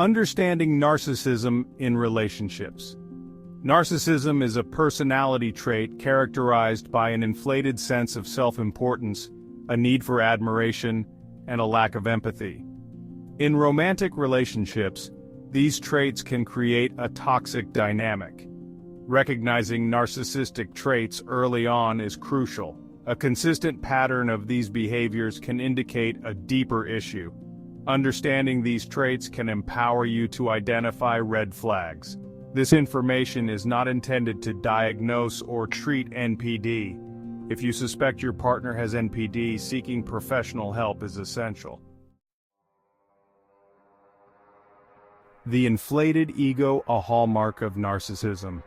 Understanding narcissism in relationships. Narcissism is a personality trait characterized by an inflated sense of self-importance, a need for admiration, and a lack of empathy. In romantic relationships, these traits can create a toxic dynamic. Recognizing narcissistic traits early on is crucial. A consistent pattern of these behaviors can indicate a deeper issue. Understanding these traits can empower you to identify red flags. This information is not intended to diagnose or treat NPD. If you suspect your partner has NPD, seeking professional help is essential. The inflated ego, a hallmark of narcissism.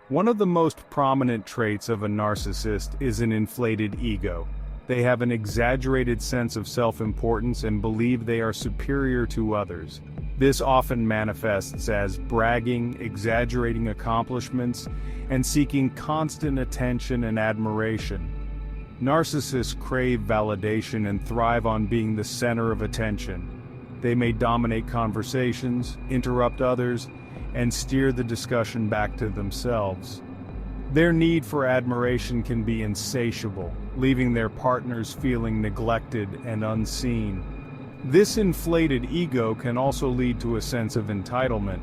One of the most prominent traits of a narcissist is an inflated ego. They have an exaggerated sense of self-importance and believe they are superior to others. This often manifests as bragging, exaggerating accomplishments, and seeking constant attention and admiration. Narcissists crave validation and thrive on being the center of attention. They may dominate conversations, interrupt others, and steer the discussion back to themselves. Their need for admiration can be insatiable, leaving their partners feeling neglected and unseen. This inflated ego can also lead to a sense of entitlement.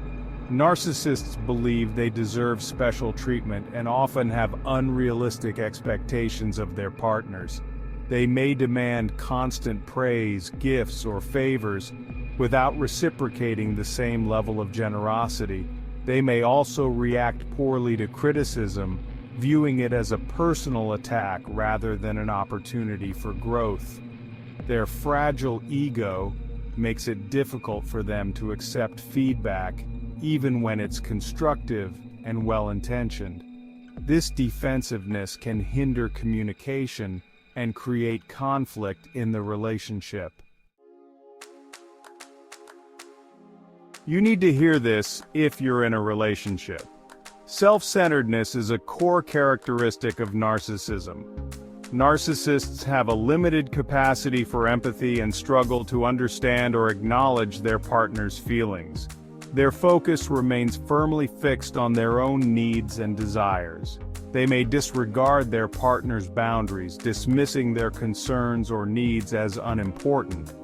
Narcissists believe they deserve special treatment and often have unrealistic expectations of their partners. They may demand constant praise, gifts, or favors without reciprocating the same level of generosity. They may also react poorly to criticism, viewing it as a personal attack rather than an opportunity for growth. Their fragile ego makes it difficult for them to accept feedback, even when it's constructive and well-intentioned. This defensiveness can hinder communication and create conflict in the relationship. You need to hear this if you're in a relationship. Self-centeredness is a core characteristic of narcissism. Narcissists have a limited capacity for empathy and struggle to understand or acknowledge their partner's feelings. Their focus remains firmly fixed on their own needs and desires. They may disregard their partner's boundaries, dismissing their concerns or needs as unimportant.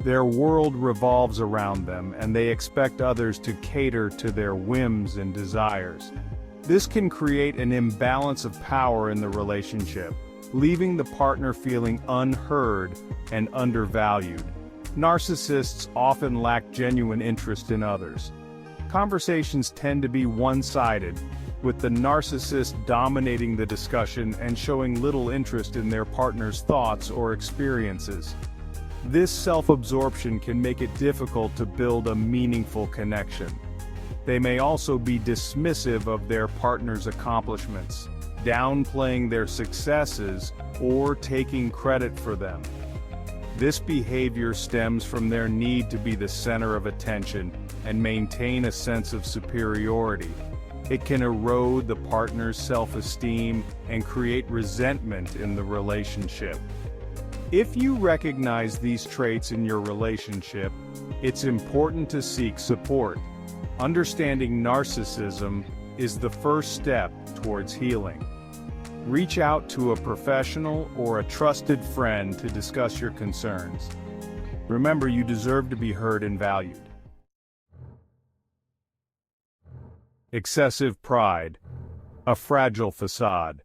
Their world revolves around them, and they expect others to cater to their whims and desires. This can create an imbalance of power in the relationship, leaving the partner feeling unheard and undervalued. Narcissists often lack genuine interest in others. Conversations tend to be one-sided, with the narcissist dominating the discussion and showing little interest in their partner's thoughts or experiences. This self-absorption can make it difficult to build a meaningful connection. They may also be dismissive of their partner's accomplishments, downplaying their successes or taking credit for them. This behavior stems from their need to be the center of attention and maintain a sense of superiority. It can erode the partner's self-esteem and create resentment in the relationship. If you recognize these traits in your relationship, it's important to seek support. Understanding narcissism is the first step towards healing. Reach out to a professional or a trusted friend to discuss your concerns. Remember, you deserve to be heard and valued. Excessive pride, a fragile facade.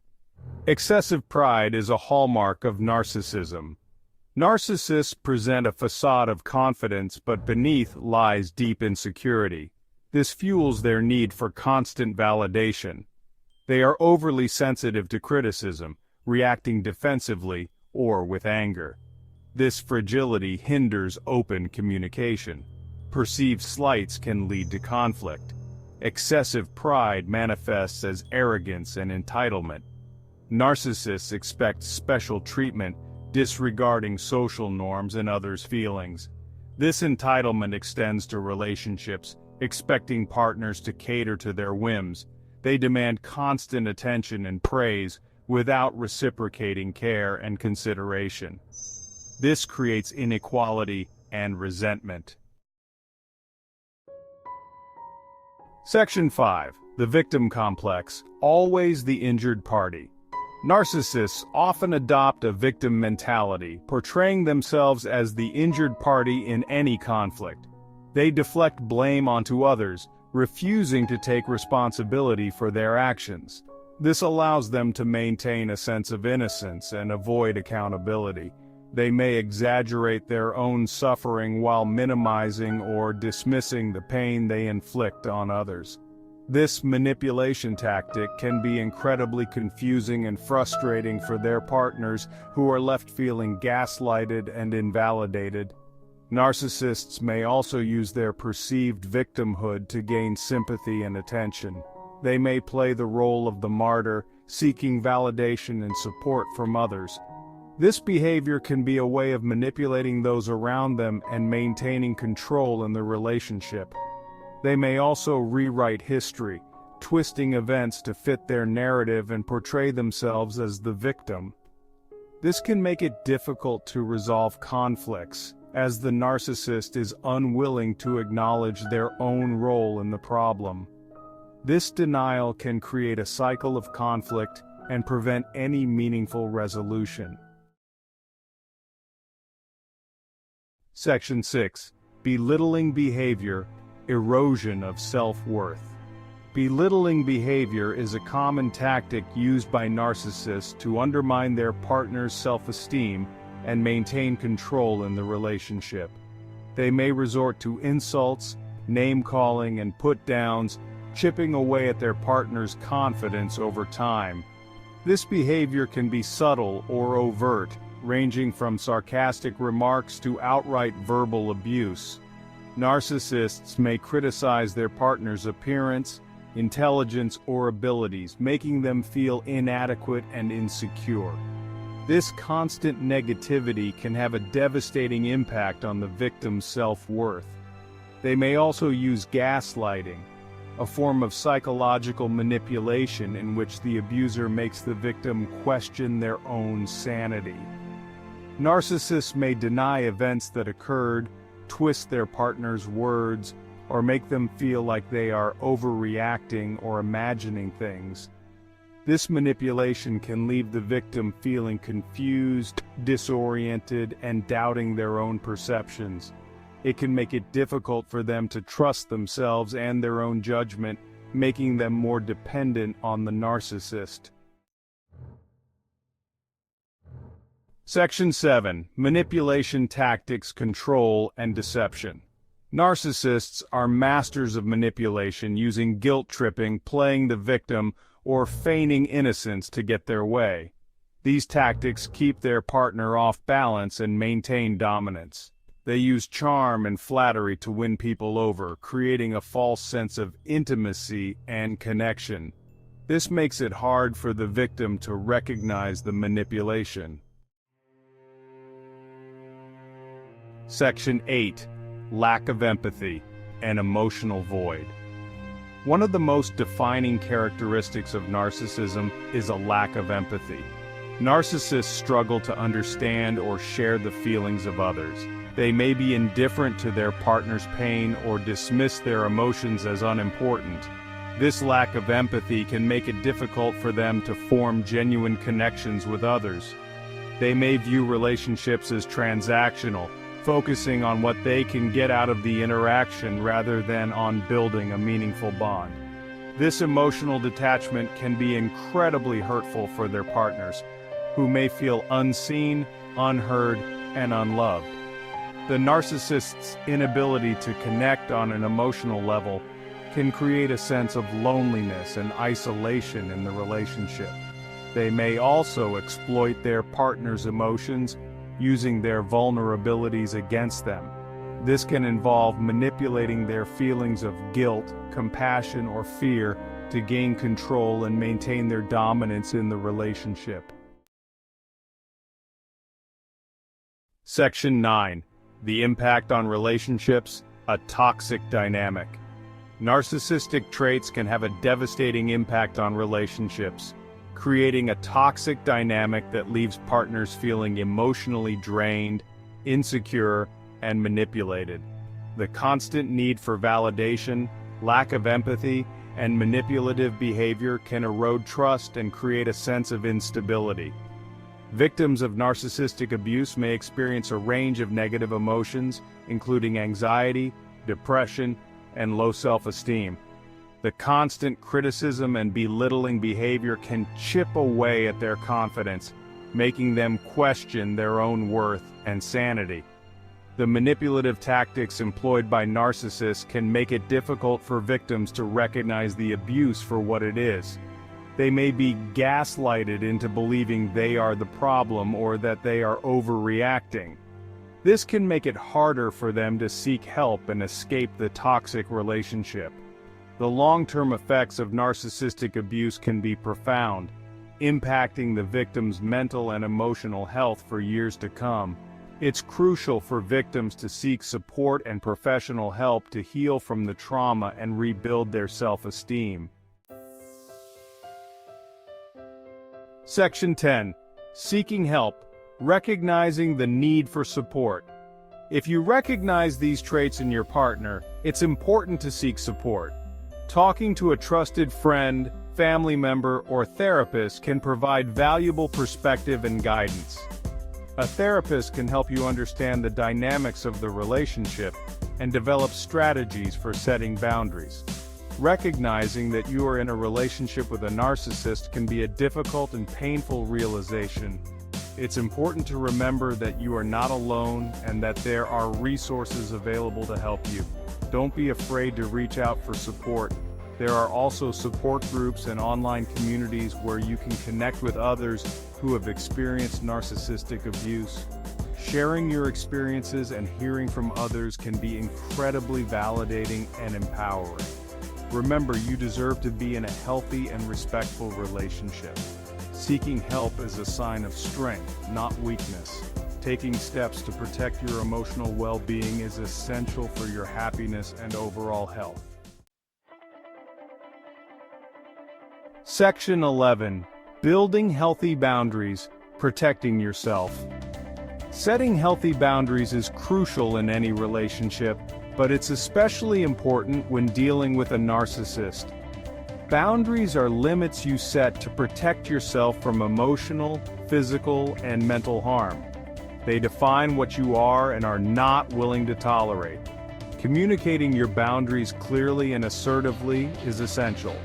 Excessive pride is a hallmark of narcissism. Narcissists present a facade of confidence, but beneath lies deep insecurity. This fuels their need for constant validation. They are overly sensitive to criticism, reacting defensively or with anger. This fragility hinders open communication. Perceived slights can lead to conflict. Excessive pride manifests as arrogance and entitlement. Narcissists expect special treatment, disregarding social norms and others' feelings. This entitlement extends to relationships, expecting partners to cater to their whims. They demand constant attention and praise without reciprocating care and consideration. This creates inequality and resentment. Section 5. The victim complex, always the injured party. Narcissists often adopt a victim mentality, portraying themselves as the injured party in any conflict. They deflect blame onto others, refusing to take responsibility for their actions. This allows them to maintain a sense of innocence and avoid accountability. They may exaggerate their own suffering while minimizing or dismissing the pain they inflict on others. This manipulation tactic can be incredibly confusing and frustrating for their partners, who are left feeling gaslighted and invalidated. Narcissists may also use their perceived victimhood to gain sympathy and attention. They may play the role of the martyr, seeking validation and support from others. This behavior can be a way of manipulating those around them and maintaining control in the relationship. They may also rewrite history, twisting events to fit their narrative and portray themselves as the victim. This can make it difficult to resolve conflicts, as the narcissist is unwilling to acknowledge their own role in the problem. This denial can create a cycle of conflict and prevent any meaningful resolution. Section 6. Belittling behavior, erosion of self-worth. Belittling behavior is a common tactic used by narcissists to undermine their partner's self-esteem and maintain control in the relationship. They may resort to insults, name-calling, and put-downs, chipping away at their partner's confidence over time. This behavior can be subtle or overt, ranging from sarcastic remarks to outright verbal abuse. Narcissists may criticize their partner's appearance, intelligence, or abilities, making them feel inadequate and insecure. This constant negativity can have a devastating impact on the victim's self-worth. They may also use gaslighting, a form of psychological manipulation in which the abuser makes the victim question their own sanity. Narcissists may deny events that occurred, twist their partner's words, or make them feel like they are overreacting or imagining things. This manipulation can leave the victim feeling confused, disoriented, and doubting their own perceptions. It can make it difficult for them to trust themselves and their own judgment, making them more dependent on the narcissist. Section 7. Manipulation tactics, control, and deception. Narcissists are masters of manipulation, using guilt-tripping, playing the victim, or feigning innocence to get their way. These tactics keep their partner off balance and maintain dominance. They use charm and flattery to win people over, creating a false sense of intimacy and connection. This makes it hard for the victim to recognize the manipulation. Section 8. Lack of empathy, an emotional void. One of the most defining characteristics of narcissism is a lack of empathy. Narcissists struggle to understand or share the feelings of others. They may be indifferent to their partner's pain or dismiss their emotions as unimportant. This lack of empathy can make it difficult for them to form genuine connections with others. They may view relationships as transactional, focusing on what they can get out of the interaction rather than on building a meaningful bond. This emotional detachment can be incredibly hurtful for their partners, who may feel unseen, unheard, and unloved. The narcissist's inability to connect on an emotional level can create a sense of loneliness and isolation in the relationship. They may also exploit their partner's emotions, using their vulnerabilities against them. This can involve manipulating their feelings of guilt, compassion, or fear to gain control and maintain their dominance in the relationship. Section 9. The impact on relationships, a toxic dynamic. Narcissistic traits can have a devastating impact on relationships, creating a toxic dynamic that leaves partners feeling emotionally drained, insecure, and manipulated. The constant need for validation, Lack of empathy and manipulative behavior can erode trust and create a sense of instability. Victims of narcissistic abuse may experience a range of negative emotions, including anxiety, depression, and low self-esteem. The constant criticism and belittling behavior can chip away at their confidence, making them question their own worth and sanity. The manipulative tactics employed by narcissists can make it difficult for victims to recognize the abuse for what it is. They may be gaslighted into believing they are the problem or that they are overreacting. This can make it harder for them to seek help and escape the toxic relationship. The long-term effects of narcissistic abuse can be profound, impacting the victim's mental and emotional health for years to come. It's crucial for victims to seek support and professional help to heal from the trauma and rebuild their self-esteem. Section 10. Seeking help. Recognizing the need for support. If you recognize these traits in your partner, it's important to seek support. Talking to a trusted friend, family member, or therapist can provide valuable perspective and guidance. A therapist can help you understand the dynamics of the relationship and develop strategies for setting boundaries. Recognizing that you are in a relationship with a narcissist can be a difficult and painful realization. It's important to remember that you are not alone and that there are resources available to help you. Don't be afraid to reach out for support. There are also support groups and online communities where you can connect with others who have experienced narcissistic abuse. Sharing your experiences and hearing from others can be incredibly validating and empowering. Remember, you deserve to be in a healthy and respectful relationship. Seeking help is a sign of strength, not weakness. Taking steps to protect your emotional well-being is essential for your happiness and overall health. Section 11. Building healthy boundaries, protecting yourself. Setting healthy boundaries is crucial in any relationship, but it's especially important when dealing with a narcissist. Boundaries are limits you set to protect yourself from emotional, physical, and mental harm. They define what you are and are not willing to tolerate. Communicating your boundaries clearly and assertively is essential.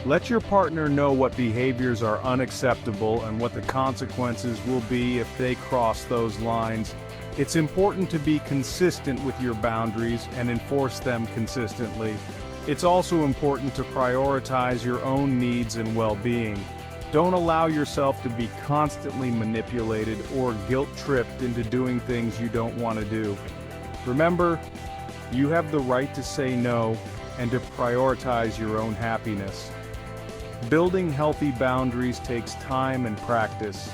Let your partner know what behaviors are unacceptable and what the consequences will be if they cross those lines. It's important to be consistent with your boundaries and enforce them consistently. It's also important to prioritize your own needs and well-being. Don't allow yourself to be constantly manipulated or guilt-tripped into doing things you don't want to do. Remember, you have the right to say no and to prioritize your own happiness. Building healthy boundaries takes time and practice.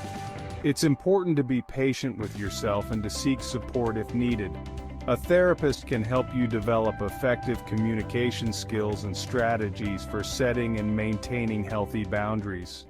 It's important to be patient with yourself and to seek support if needed. A therapist can help you develop effective communication skills and strategies for setting and maintaining healthy boundaries.